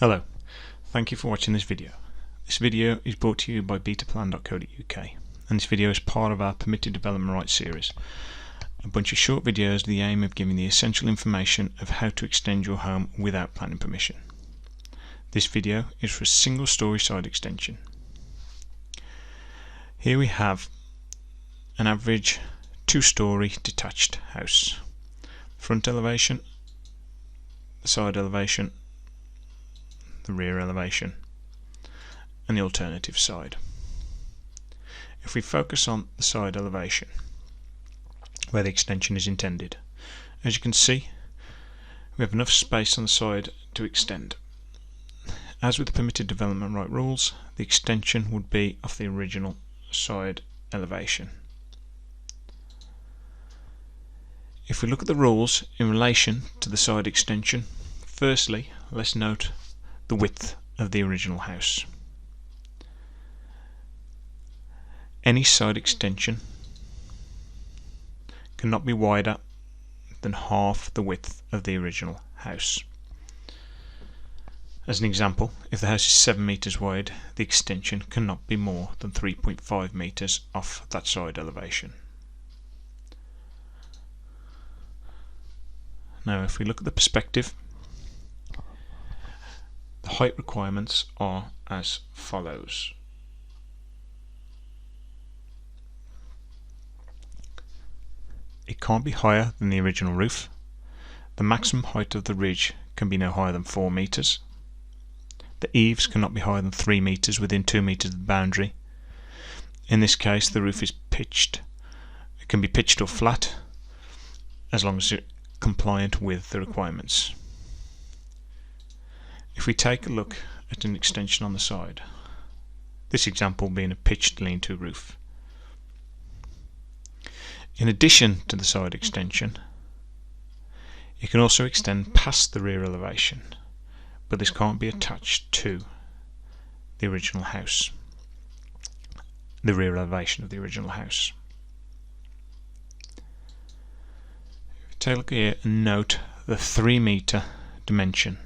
Hello, thank you for watching this video. This video is brought to you by betaplan.co.uk, and this video is part of our Permitted Development Rights series, a bunch of short videos with the aim of giving the essential information of how to extend your home without planning permission. This video is for a single storey side extension. Here we have an average 2-storey detached house. Front elevation, the side elevation, the rear elevation, and the alternative side. If we focus on the side elevation where the extension is intended, as you can see, we have enough space on the side to extend. As with the permitted development right rules, the extension would be off the original side elevation. If we look at the rules in relation to the side extension, firstly, let's note the width of the original house. Any side extension cannot be wider than half the width of the original house. As an example, if the house is 7 metres wide, the extension cannot be more than 3.5 metres off that side elevation. Now if we look at the perspective, the height requirements are as follows. It can't be higher than the original roof. The maximum height of the ridge can be no higher than 4 metres. The eaves cannot be higher than 3 metres within 2 metres of the boundary. In this case, the roof is pitched. It can be pitched or flat as long as it's compliant with the requirements. If we take a look at an extension on the side, this example being a pitched lean-to roof. In addition to the side extension, it can also extend past the rear elevation, but this can't be attached to the original house, the rear elevation of the original house. If we take a look here and note the 3 metre dimension.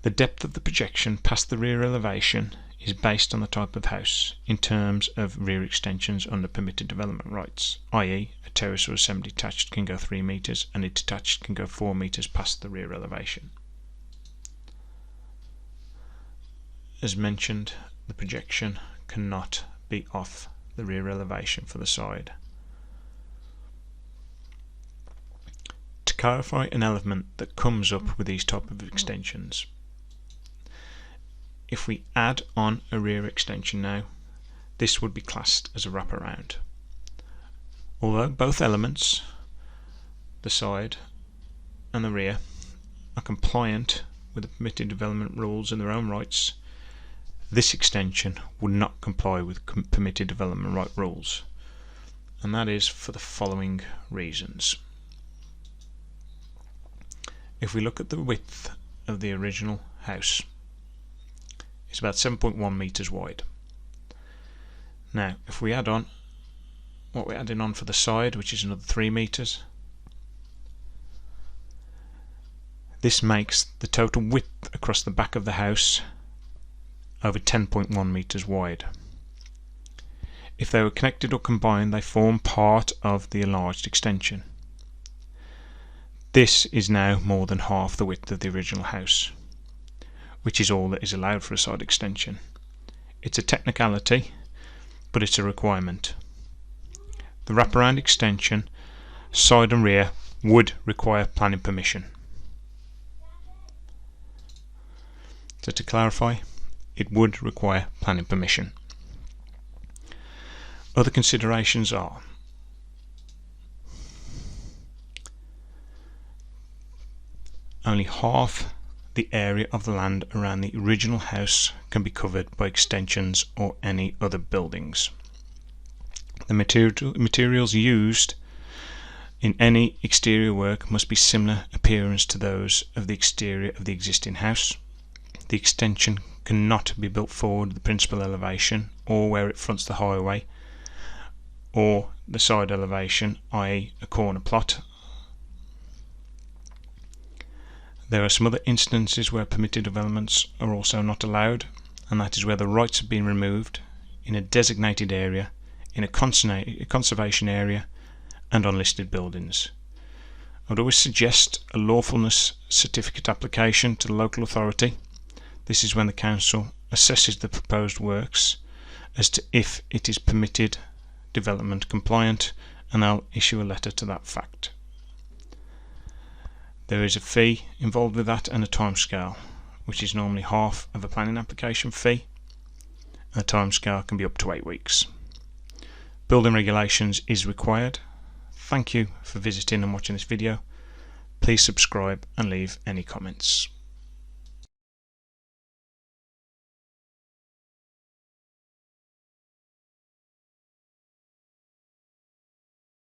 The depth of the projection past the rear elevation is based on the type of house in terms of rear extensions under permitted development rights, i.e. a terrace or a semi-detached can go 3 metres and a detached can go 4 metres past the rear elevation. As mentioned, the projection cannot be off the rear elevation for the side. To clarify an element that comes up with these type of extensions, if we add on a rear extension now, this would be classed as a wraparound. Although both elements, the side and the rear, are compliant with the permitted development rules in their own rights, this extension would not comply with permitted development right rules, and that is for the following reasons. If we look at the width of the original house, it's about 7.1 metres wide. Now if we add on what we're adding on for the side, which is another 3 metres, this makes the total width across the back of the house over 10.1 metres wide. If they were connected or combined, they form part of the enlarged extension. This is now more than half the width of the original house, which is all that is allowed for a side extension. It's a technicality, but it's a requirement. The wraparound extension, side and rear, would require planning permission. So to clarify, it would require planning permission. Other considerations are only half the area of the land around the original house can be covered by extensions or any other buildings. The materials used in any exterior work must be similar appearance to those of the exterior of the existing house. The extension cannot be built forward the principal elevation or where it fronts the highway or the side elevation, i.e. a corner plot. There are some other instances where permitted developments are also not allowed, and that is where the rights have been removed in a designated area, in a conservation area, and on listed buildings. I would always suggest a lawfulness certificate application to the local authority. This is when the council assesses the proposed works as to if it is permitted development compliant, and they'll issue a letter to that fact. There is a fee involved with that and a timescale, which is normally half of a planning application fee, and the timescale can be up to 8 weeks. Building regulations is required. Thank you for visiting and watching this video. Please subscribe and leave any comments.